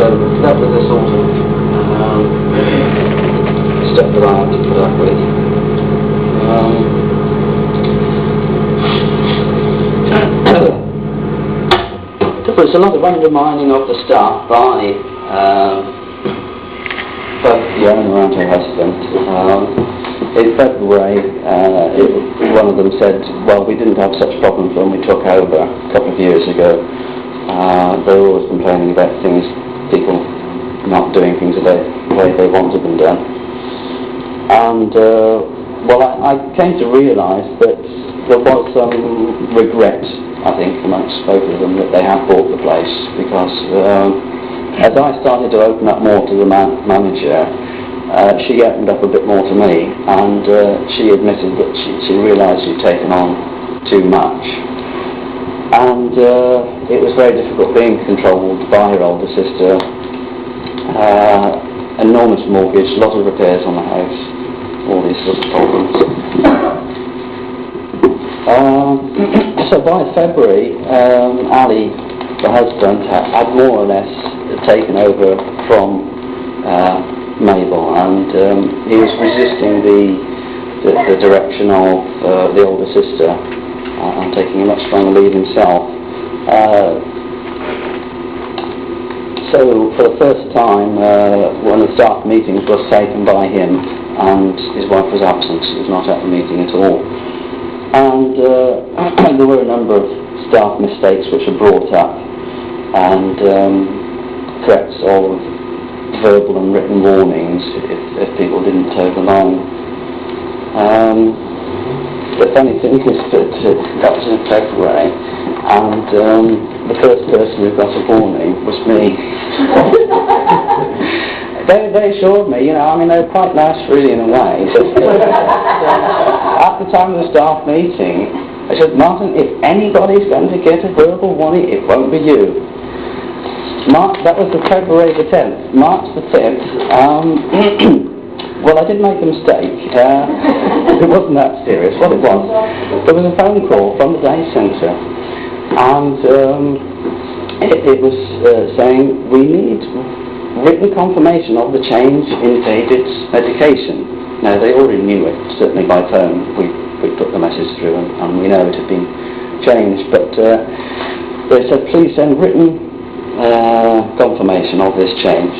So that was the sort of stuff that I had to put up with. There was a lot of undermining of the staff by both the owner and her husband. In February, one of them said, well, we didn't have such problems when we took over a couple of years ago. They were always complaining about things, people not doing things the way they wanted them done. And, well, I came to realise that there was some regret, I think, amongst both of them that they had bought the place, because as I started to open up more to the manager, she opened up a bit more to me, and she admitted that she realised she'd taken on too much. And it was very difficult being controlled by her older sister. Enormous mortgage, a lot of repairs on the house, all these sorts of problems. So by February, Ali, the husband, had more or less taken over from Mabel, and he was resisting the direction of the older sister and taking a much stronger lead himself. So for the first time, one of the staff meetings was taken by him, and his wife was absent. She was not at the meeting at all. And there were a number of staff mistakes which were brought up, and threats of verbal and written warnings if people didn't toe the line. The funny thing is that was in February, and the first person who got a warning was me. They assured me, you know, I mean, they were quite nice really in a way, but at the time of the staff meeting, I said, Martin, if anybody's going to get a verbal warning, it won't be you. That was the February the 10th. March the 5th, well, I did make a mistake. It wasn't that serious. What it was, there was a phone call from the day centre, and it was saying, we need written confirmation of the change in David's medication. Now, they already knew it, certainly by phone. We put the message through, and we know it had been changed, but they said, please send written confirmation of this change.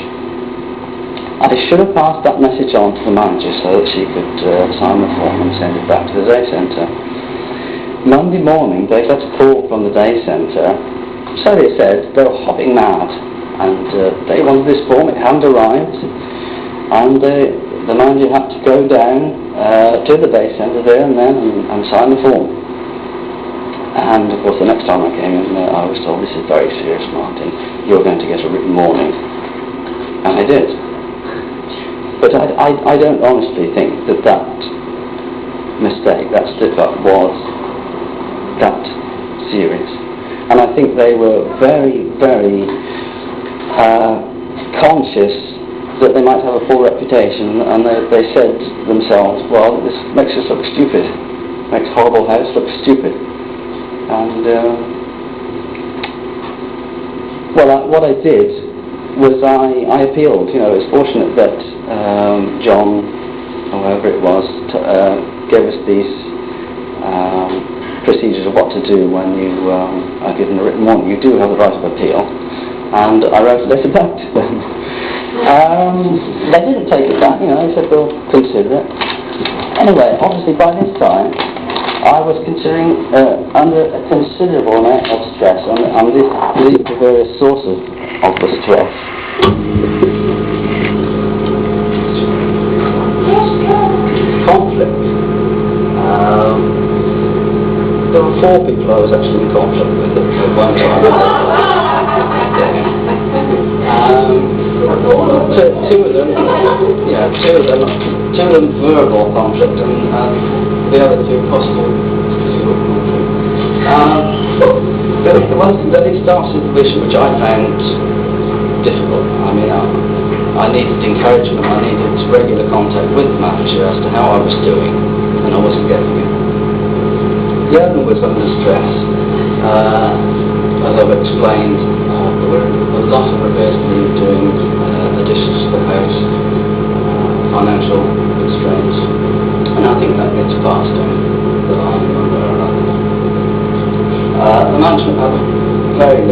I should have passed that message on to the manager so that she could sign the form and send it back to the day centre. Monday morning they got a call from the day centre, so they said they were hopping mad, and they wanted this form. It hadn't arrived, and the manager had to go down to the day centre there and then and sign the form. And of course the next time I came in, I was told, this is very serious, Martin, you're going to get a written warning. And I did. But I don't honestly think that mistake, that slip-up, was that serious. And I think they were very, very conscious that they might have a poor reputation, and they said themselves, well, this makes us look stupid, makes Horrible House look stupid. And, well, what I did was I appealed. You know, it's fortunate that John, or whoever it was, gave us these procedures of what to do when you are given a written warning. You do have the right of appeal, and I wrote a letter back to them. They didn't take it back, you know, they said they'll consider it. Anyway, obviously by this time, I was considering under a considerable amount of stress, and this leads to various sources of the stress. Conflict. There were 4 people I was actually in conflict with at one time. Two of them verbal conflict, and the other 2 possible physical conflict. But the one that it starts supervision, which I found difficult. I mean, I needed encouragement, I needed regular contact with the manager as to how I was doing, and I wasn't getting it. The owner was under stress. As I've explained, there were a lot of repairs being doing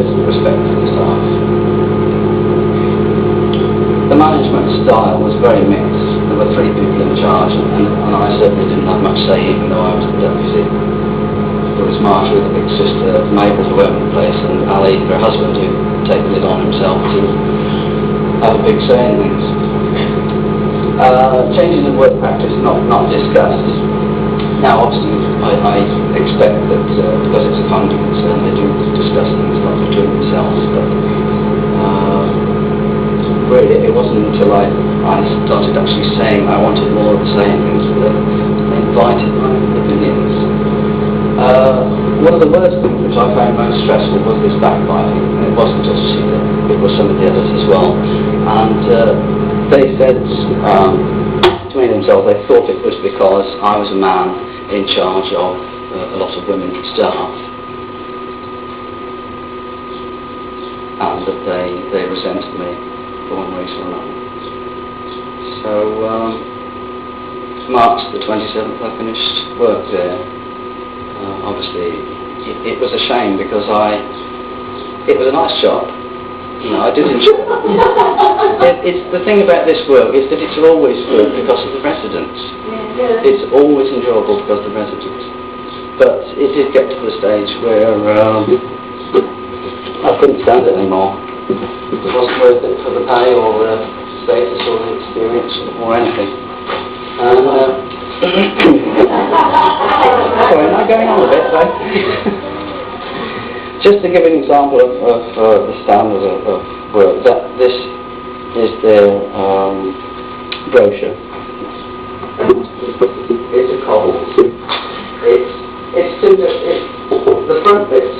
with respect to the staff. The management style was very mixed. There were 3 people in charge, and I certainly didn't have much say, even though I was the deputy. There was Marjorie, the big sister, Mabel, who owned the place, and Ali, her husband, who taken it on himself to have a big say in things. Changes in work practice not discussed. Now, obviously, I expect that because it's a funding concern, they do discuss things not between themselves, but really it wasn't until I started actually saying I wanted more of a say in things that they invited my opinions. One of the worst things which I found most stressful was this backbiting. And it wasn't just she, it was some of the others as well. And they said between themselves they thought it was because I was a man in charge of a lot of women staff, and that they resented me for one reason or another. So March the 27th I finished work there. Obviously it was a shame because it was a nice job. You know, I did enjoy it. It's the thing about this work is that it's always good because of the residents. It's always enjoyable because of the residents. But it did get to the stage where I couldn't stand it anymore. It wasn't worth it for the pay or the status or the experience or anything. And sorry, am I going on a bit though? Just to give an example of the standard of work, this is their brochure. It's a cobble. It's the front bits.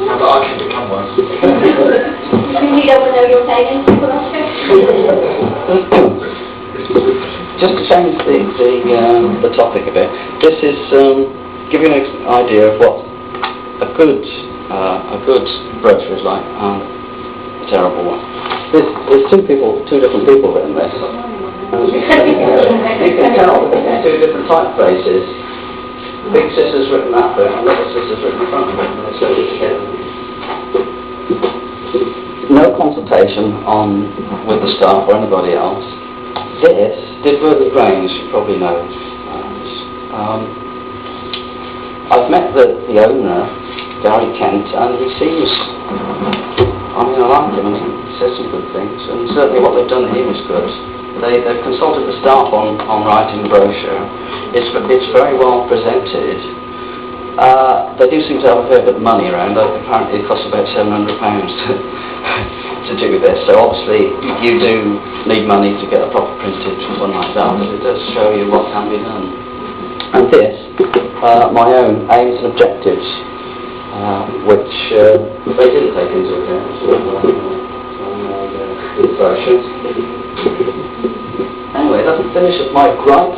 But I can become one. You don't want to know your savings? Just to change the topic a bit, this is giving you an idea of what a good brochure is like and a terrible one. There's two different people written this. You can tell that it's 2 different typefaces. Big sister's written that bit and little sister's written the front bit, and they sewed it together. No consultation with the staff or anybody else. This did work with Grange, you probably know. I've met the owner, Gary Kent, and he seems, I like him and he says some good things, and certainly what they've done here is good. They've consulted the staff on writing the brochure. It's very well presented. They do seem to have a fair bit of money around. Apparently it costs about £700 to do this, so obviously you do need money to get a proper printed one like that, but it does show you what can be done. And this, my own aims and objectives, which they didn't take into account in the brochure. Anyway, it doesn't finish at my gripe.